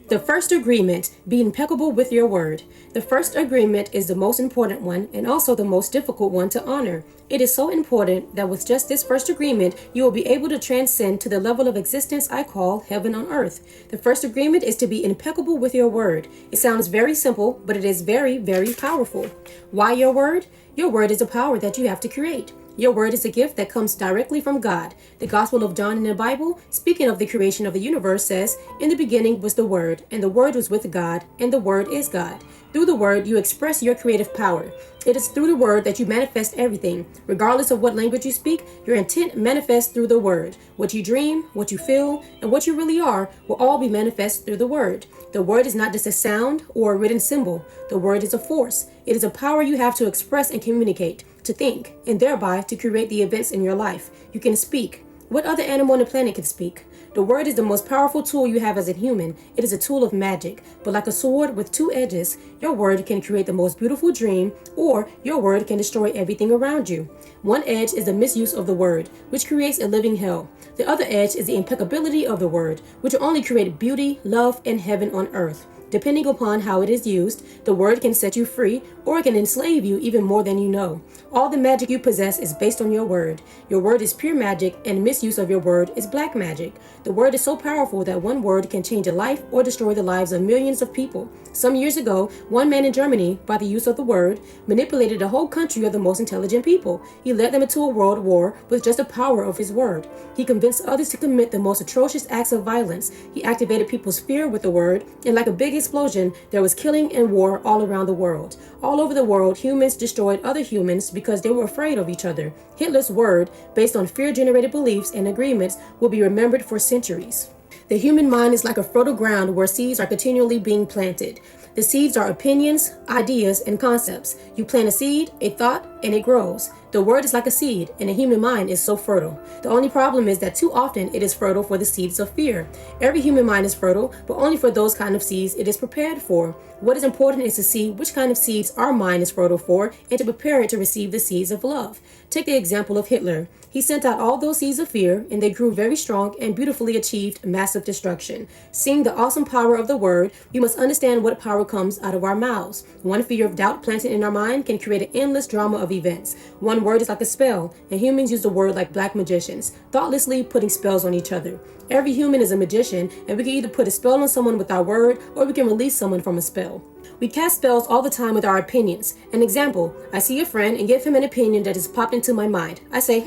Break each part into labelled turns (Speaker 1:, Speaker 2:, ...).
Speaker 1: The first agreement, be impeccable with your word. The first agreement is the most important one and also the most difficult one to honor. It is so important that with just this first agreement, you will be able to transcend to the level of existence I call heaven on earth. The first agreement is to be impeccable with your word. It sounds very simple, but it is very, very powerful. Why your word? Your word is a power that you have to create. Your word is a gift that comes directly from God. The Gospel of John in the Bible, speaking of the creation of the universe, says, "In the beginning was the Word, and the Word was with God, and the Word is God." Through the Word, you express your creative power. It is through the Word that you manifest everything. Regardless of what language you speak, your intent manifests through the Word. What you dream, what you feel, and what you really are will all be manifest through the Word. The Word is not just a sound or a written symbol. The Word is a force. It is a power you have to express and communicate, to think, and thereby to create the events in your life. You can speak. What other animal on the planet can speak? The word is the most powerful tool you have as a human. It is a tool of magic, but like a sword with two edges, your word can create the most beautiful dream, or your word can destroy everything around you. One edge is the misuse of the word, which creates a living hell. The other edge is the impeccability of the word, which will only create beauty, love, and heaven on earth. Depending upon how it is used, the word can set you free or it can enslave you even more than you know. All the magic you possess is based on your word. Your word is pure magic, and misuse of your word is black magic. The word is so powerful that one word can change a life or destroy the lives of millions of people. Some years ago, one man in Germany, by the use of the word, manipulated a whole country of the most intelligent people. He led them into a world war with just the power of his word. He convinced others to commit the most atrocious acts of violence. He activated people's fear with the word, and like a big explosion, there was killing and war all around the world. All over the world, humans destroyed other humans because they were afraid of each other. Hitler's word, based on fear-generated beliefs and agreements, will be remembered for centuries. The human mind is like a fertile ground where seeds are continually being planted. The seeds are opinions, ideas, and concepts. You plant a seed, a thought, and it grows. The word is like a seed, and the human mind is so fertile. The only problem is that too often it is fertile for the seeds of fear. Every human mind is fertile, but only for those kind of seeds it is prepared for. What is important is to see which kind of seeds our mind is fertile for and to prepare it to receive the seeds of love. Take the example of Hitler. He sent out all those seeds of fear, and they grew very strong and beautifully achieved massive destruction. Seeing the awesome power of the word, we must understand what power comes out of our mouths. One fear of doubt planted in our mind can create an endless drama of events. One word is like a spell, and humans use the word like black magicians, thoughtlessly putting spells on each other. Every human is a magician, and we can either put a spell on someone with our word, or we can release someone from a spell. We cast spells all the time with our opinions. An example, I see a friend and give him an opinion that just popped into my mind. I say,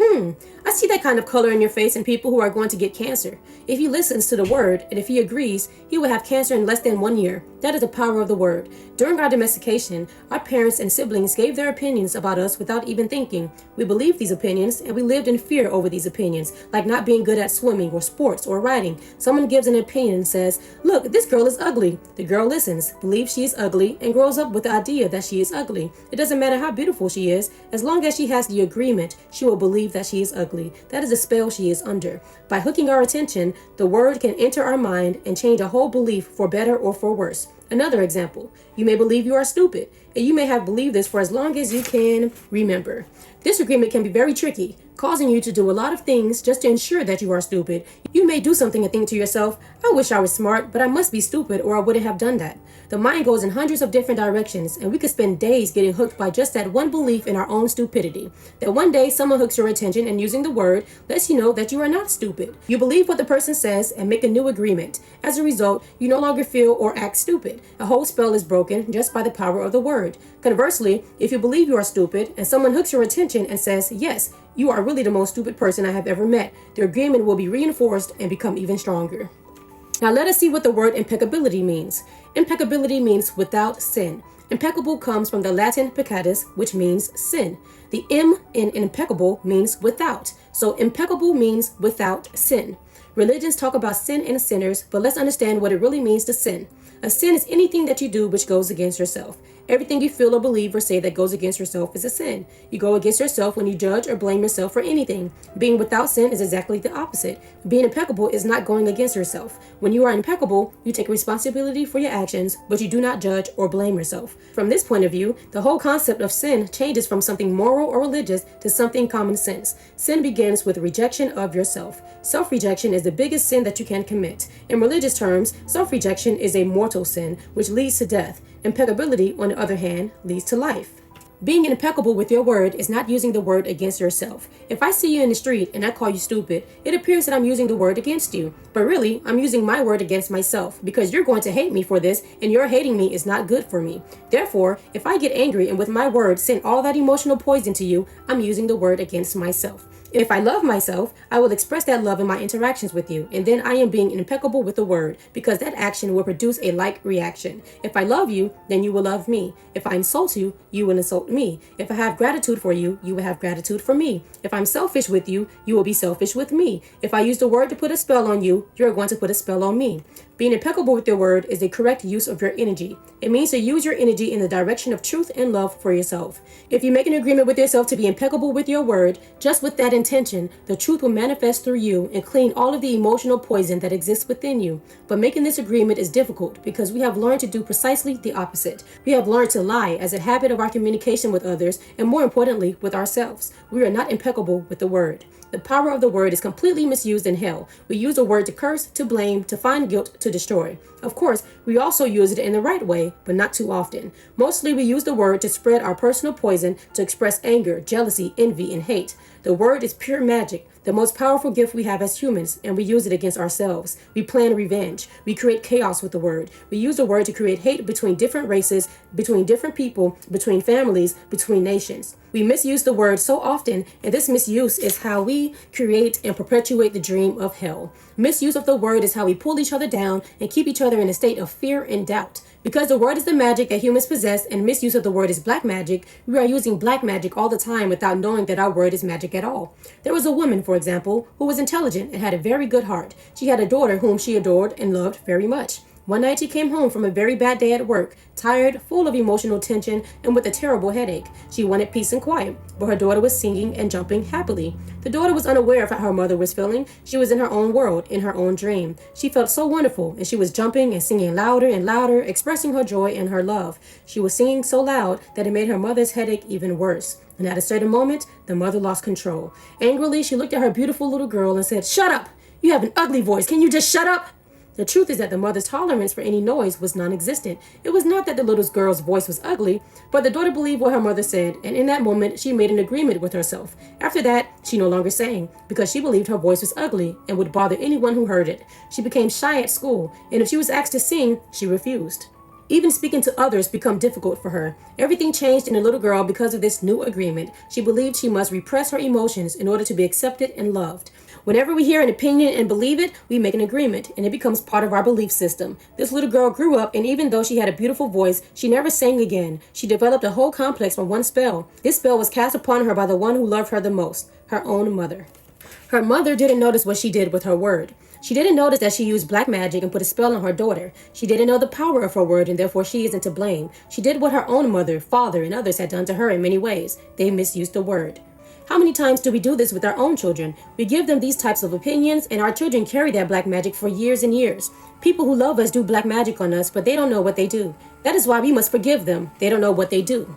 Speaker 1: I see that kind of color in your face in people who are going to get cancer. If he listens to the word, and if he agrees, he will have cancer in less than 1 year. That is the power of the word. During our domestication, our parents and siblings gave their opinions about us without even thinking. We believed these opinions, and we lived in fear over these opinions, like not being good at swimming or sports or writing. Someone gives an opinion and says, "Look, this girl is ugly." The girl listens, believes she is ugly, and grows up with the idea that she is ugly. It doesn't matter how beautiful she is, as long as she has the agreement, she will believe that she is ugly. That is the spell she is under. By hooking our attention, the word can enter our mind and change a whole belief for better or for worse. Another example, you may believe you are stupid, and you may have believed this for as long as you can remember. This agreement can be very tricky, causing you to do a lot of things just to ensure that you are stupid. You may do something and think to yourself, "I wish I was smart, but I must be stupid or I wouldn't have done that." The mind goes in hundreds of different directions, and we could spend days getting hooked by just that one belief in our own stupidity. That one day someone hooks your attention and using the word lets you know that you are not stupid. You believe what the person says and make a new agreement. As a result, you no longer feel or act stupid. A whole spell is broken just by the power of the word. Conversely, if you believe you are stupid and someone hooks your attention and says, "Yes, you are really the most stupid person I have ever met," the agreement will be reinforced and become even stronger. Now let us see what the word impeccability means. Impeccability means without sin. Impeccable comes from the Latin peccatus, which means sin. The M in impeccable means without. So impeccable means without sin. Religions talk about sin and sinners, but let's understand what it really means to sin. A sin is anything that you do which goes against yourself. Everything you feel or believe or say that goes against yourself is a sin. You go against yourself when you judge or blame yourself for anything. Being without sin is exactly the opposite. Being impeccable is not going against yourself. When you are impeccable, you take responsibility for your actions, but you do not judge or blame yourself. From this point of view, the whole concept of sin changes from something moral or religious to something common sense. Sin begins with rejection of yourself. Self-rejection is the biggest sin that you can commit. In religious terms, self-rejection is a mortal sin, which leads to death. Impeccability, on the other hand, leads to life. Being impeccable with your word is not using the word against yourself. If I see you in the street and I call you stupid, it appears that I'm using the word against you. But really, I'm using my word against myself because you're going to hate me for this, and your hating me is not good for me. Therefore, if I get angry and with my word send all that emotional poison to you, I'm using the word against myself. If I love myself, I will express that love in my interactions with you, and then I am being impeccable with the word, because that action will produce a like reaction. If I love you, then you will love me. If I insult you, you will insult me. If I have gratitude for you, you will have gratitude for me. If I'm selfish with you, you will be selfish with me. If I use the word to put a spell on you, you're going to put a spell on me. Being impeccable with your word is the correct use of your energy. It means to use your energy in the direction of truth and love for yourself. If you make an agreement with yourself to be impeccable with your word, just with that intention, the truth will manifest through you and clean all of the emotional poison that exists within you. But making this agreement is difficult because we have learned to do precisely the opposite. We have learned to lie as a habit of our communication with others, and more importantly, with ourselves. We are not impeccable with the word. The power of the word is completely misused in hell. We use the word to curse, to blame, to find guilt, to destroy. Of course, we also use it in the right way, but not too often. Mostly we use the word to spread our personal poison, to express anger, jealousy, envy, and hate. The word is pure magic, the most powerful gift we have as humans, and we use it against ourselves. We plan revenge. We create chaos with the word. We use the word to create hate between different races, between different people, between families, between nations. We misuse the word so often, and this misuse is how we create and perpetuate the dream of hell. Misuse of the word is how we pull each other down and keep each other in a state of fear and doubt. Because the word is the magic that humans possess and misuse of the word is black magic, we are using black magic all the time without knowing that our word is magic at all. There was a woman, for example, who was intelligent and had a very good heart. She had a daughter whom she adored and loved very much. One night she came home from a very bad day at work, tired, full of emotional tension, and with a terrible headache. She wanted peace and quiet, but her daughter was singing and jumping happily. The daughter was unaware of how her mother was feeling. She was in her own world, in her own dream. She felt so wonderful, and she was jumping and singing louder and louder, expressing her joy and her love. She was singing so loud that it made her mother's headache even worse. And at a certain moment, the mother lost control. Angrily, she looked at her beautiful little girl and said, "Shut up! You have an ugly voice. Can you just shut up?" The truth is that the mother's tolerance for any noise was non-existent. It was not that the little girl's voice was ugly, but the daughter believed what her mother said, and in that moment, she made an agreement with herself. After that, she no longer sang, because she believed her voice was ugly and would bother anyone who heard it. She became shy at school, and if she was asked to sing, she refused. Even speaking to others became difficult for her. Everything changed in the little girl because of this new agreement. She believed she must repress her emotions in order to be accepted and loved. Whenever we hear an opinion and believe it, we make an agreement, and it becomes part of our belief system. This little girl grew up, and even though she had a beautiful voice, she never sang again. She developed a whole complex from one spell. This spell was cast upon her by the one who loved her the most, her own mother. Her mother didn't notice what she did with her word. She didn't notice that she used black magic and put a spell on her daughter. She didn't know the power of her word, and therefore she isn't to blame. She did what her own mother, father, and others had done to her in many ways. They misused the word. How many times do we do this with our own children? We give them these types of opinions, and our children carry that black magic for years and years. People who love us do black magic on us, but they don't know what they do. That is why we must forgive them. They don't know what they do.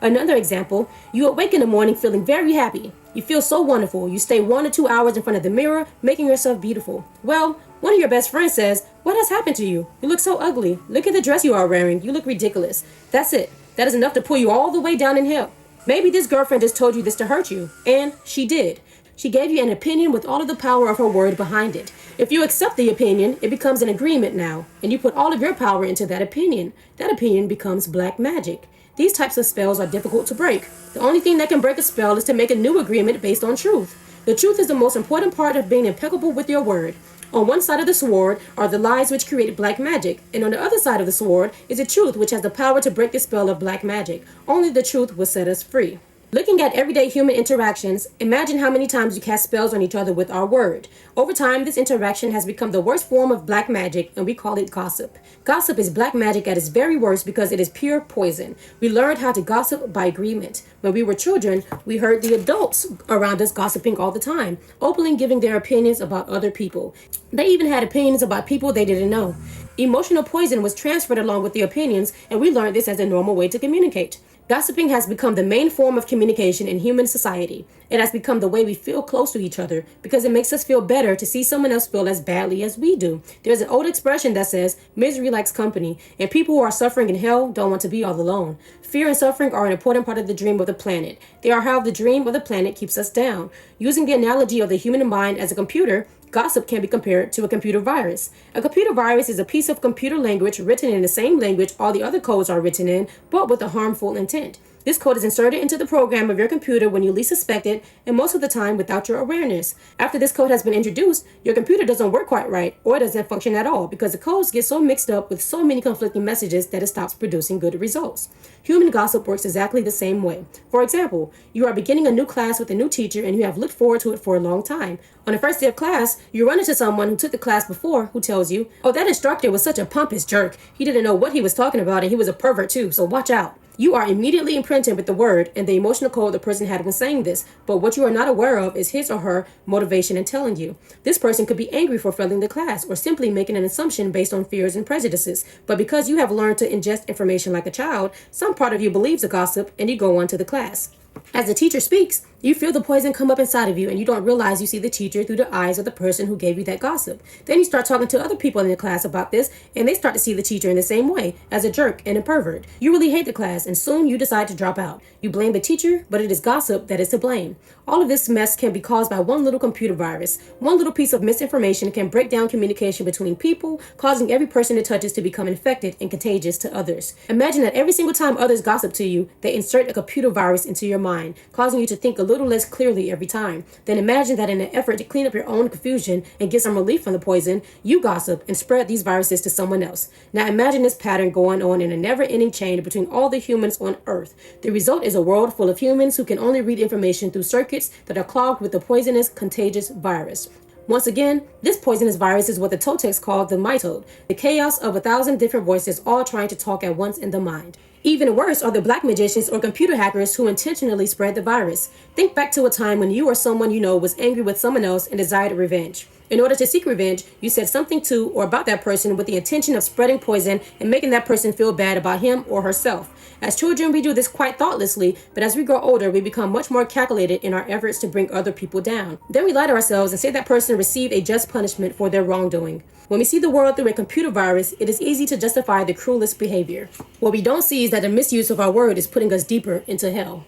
Speaker 1: Another example, you awake in the morning feeling very happy. You feel so wonderful. You stay 1 or 2 hours in front of the mirror, making yourself beautiful. Well, one of your best friends says, "What has happened to you? You look so ugly. Look at the dress you are wearing. You look ridiculous." That's it. That is enough to pull you all the way down in hell. Maybe this girlfriend just told you this to hurt you, and she did. She gave you an opinion with all of the power of her word behind it. If you accept the opinion, it becomes an agreement now, and you put all of your power into that opinion. That opinion becomes black magic. These types of spells are difficult to break. The only thing that can break a spell is to make a new agreement based on truth. The truth is the most important part of being impeccable with your word. On one side of the sword are the lies which create black magic, and on the other side of the sword is the truth which has the power to break the spell of black magic. Only the truth will set us free. Looking at everyday human interactions, imagine how many times you cast spells on each other with our word. Over time, this interaction has become the worst form of black magic, and we call it gossip. Gossip is black magic at its very worst because it is pure poison. We learned how to gossip by agreement. When we were children, we heard the adults around us gossiping all the time, openly giving their opinions about other people. They even had opinions about people they didn't know. Emotional poison was transferred along with the opinions, and we learned this as a normal way to communicate. Gossiping has become the main form of communication in human society. It has become the way we feel close to each other because it makes us feel better to see someone else feel as badly as we do. There's an old expression that says, misery likes company, and people who are suffering in hell don't want to be all alone. Fear and suffering are an important part of the dream of the planet. They are how the dream of the planet keeps us down. Using the analogy of the human mind as a computer, gossip can be compared to a computer virus. A computer virus is a piece of computer language written in the same language all the other codes are written in, but with a harmful intent. This code is inserted into the program of your computer when you least suspect it, and most of the time without your awareness. After this code has been introduced, your computer doesn't work quite right, or it doesn't function at all, because the codes get so mixed up with so many conflicting messages that it stops producing good results. Human gossip works exactly the same way. For example, you are beginning a new class with a new teacher and you have looked forward to it for a long time. On the first day of class, you run into someone who took the class before who tells you, "Oh, that instructor was such a pompous jerk. He didn't know what he was talking about and he was a pervert too, so watch out." You are immediately imprinted with the word and the emotional code the person had when saying this, but what you are not aware of is his or her motivation in telling you. This person could be angry for failing the class or simply making an assumption based on fears and prejudices, but because you have learned to ingest information like a child, some part of you believes the gossip and you go on to the class. As the teacher speaks, you feel the poison come up inside of you and you don't realize you see the teacher through the eyes of the person who gave you that gossip. Then you start talking to other people in the class about this and they start to see the teacher in the same way, as a jerk and a pervert. You really hate the class and soon you decide to drop out. You blame the teacher, but it is gossip that is to blame. All of this mess can be caused by one little computer virus. One little piece of misinformation can break down communication between people, causing every person it touches to become infected and contagious to others. Imagine that every single time others gossip to you, they insert a computer virus into your mind, causing you to think a little less clearly every time. Then imagine that in an effort to clean up your own confusion and get some relief from the poison, you gossip and spread these viruses to someone else. Now imagine this pattern going on in a never-ending chain between all the humans on Earth. The result is a world full of humans who can only read information through circuits that are clogged with the poisonous, contagious virus. Once again, this poisonous virus is what the Toltecs called the mitode, the chaos of 1,000 different voices all trying to talk at once in the mind. Even worse are the black magicians or computer hackers who intentionally spread the virus. Think back to a time when you or someone you know was angry with someone else and desired revenge. In order to seek revenge, you said something to or about that person with the intention of spreading poison and making that person feel bad about him or herself. As children, we do this quite thoughtlessly, but as we grow older, we become much more calculated in our efforts to bring other people down. Then we lie to ourselves and say that person received a just punishment for their wrongdoing. When we see the world through a computer virus, it is easy to justify the cruelest behavior. What we don't see is that the misuse of our word is putting us deeper into hell.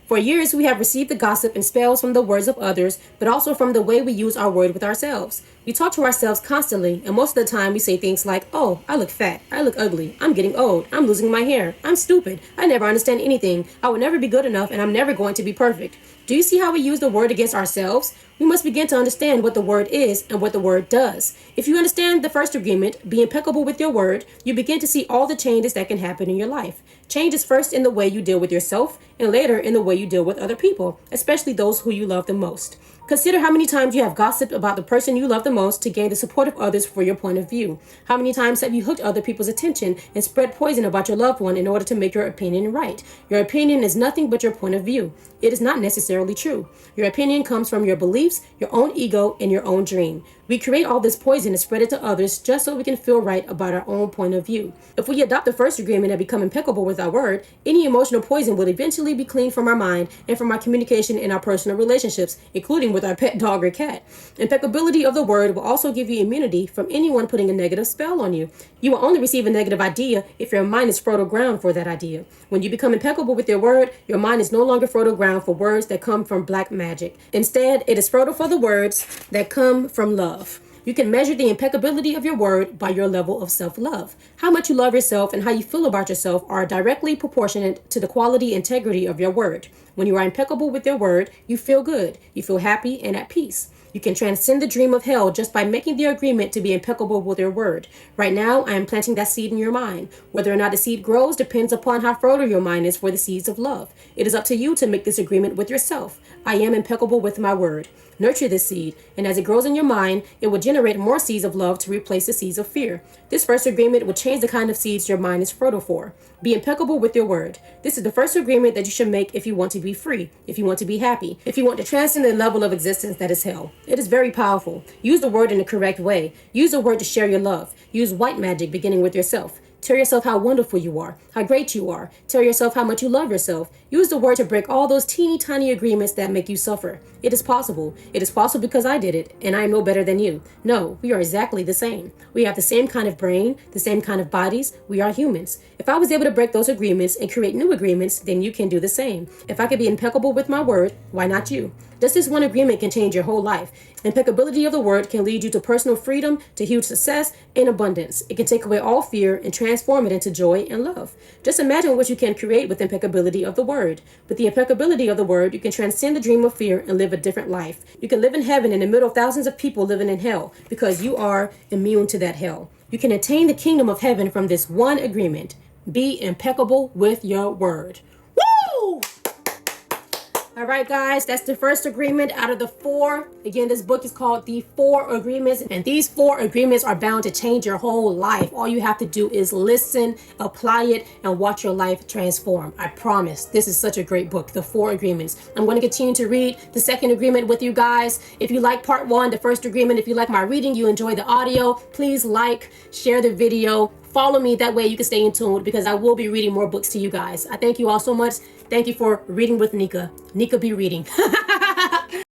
Speaker 1: For years, we have received the gossip and spells from the words of others, but also from the way we use our word with ourselves. We talk to ourselves constantly, and most of the time we say things like, "Oh, I look fat, I look ugly, I'm getting old, I'm losing my hair, I'm stupid, I never understand anything, I will never be good enough, and I'm never going to be perfect." Do you see how we use the word against ourselves? We must begin to understand what the word is and what the word does. If you understand the first agreement, be impeccable with your word, you begin to see all the changes that can happen in your life. Change is first in the way you deal with yourself and later in the way you deal with other people, especially those who you love the most. Consider how many times you have gossiped about the person you love the most to gain the support of others for your point of view. How many times have you hooked other people's attention and spread poison about your loved one in order to make your opinion right? Your opinion is nothing but your point of view. It is not necessarily true. Your opinion comes from your beliefs, your own ego, and your own dream. We create all this poison and spread it to others just so we can feel right about our own point of view. If we adopt the first agreement and become impeccable with our word, any emotional poison will eventually be cleaned from our mind and from our communication in our personal relationships, including with our pet dog or cat. Impeccability of the word will also give you immunity from anyone putting a negative spell on you. You will only receive a negative idea if your mind is fertile ground for that idea. When you become impeccable with your word, your mind is no longer fertile ground for words that come from black magic. Instead, it is fertile for the words that come from love. You can measure the impeccability of your word by your level of self-love. How much you love yourself and how you feel about yourself are directly proportionate to the quality and integrity of your word. When you are impeccable with your word, you feel good, you feel happy and at peace. You can transcend the dream of hell just by making the agreement to be impeccable with your word. Right now, I am planting that seed in your mind. Whether or not the seed grows depends upon how fertile your mind is for the seeds of love. It is up to you to make this agreement with yourself. I am impeccable with my word. Nurture this seed, and as it grows in your mind, it will generate more seeds of love to replace the seeds of fear. This first agreement will change the kind of seeds your mind is fertile for. Be impeccable with your word. This is the first agreement that you should make if you want to be free, if you want to be happy, if you want to transcend the level of existence that is hell. It is very powerful. Use the word in the correct way. Use the word to share your love. Use white magic beginning with yourself. Tell yourself how wonderful you are, how great you are. Tell yourself how much you love yourself. Use the word to break all those teeny tiny agreements that make you suffer. It is possible. It is possible because I did it, and I am no better than you. No, we are exactly the same. We have the same kind of brain, the same kind of bodies. We are humans. If I was able to break those agreements and create new agreements, then you can do the same. If I could be impeccable with my word, why not you? Just this one agreement can change your whole life. Impeccability of the word can lead you to personal freedom, to huge success, and abundance. It can take away all fear and transform it into joy and love. Just imagine what you can create with impeccability of the word. With the impeccability of the word, you can transcend the dream of fear and live a different life. You can live in heaven in the middle of thousands of people living in hell because you are immune to that hell. You can attain the kingdom of heaven from this one agreement. Be impeccable with your word. Woo! All right, guys, that's the first agreement out of the 4. Again, this book is called The 4 Agreements, and these 4 agreements are bound to change your whole life. All you have to do is listen, apply it, and watch your life transform. I promise. This is such a great book, The 4 Agreements. I'm going to continue to read the second agreement with you guys. If you like part 1, the first agreement, if you like my reading, you enjoy the audio, please like, share the video, follow me. That way you can stay in tune because I will be reading more books to you guys. I thank you all so much. Thank you for reading with Nika. Nika be reading.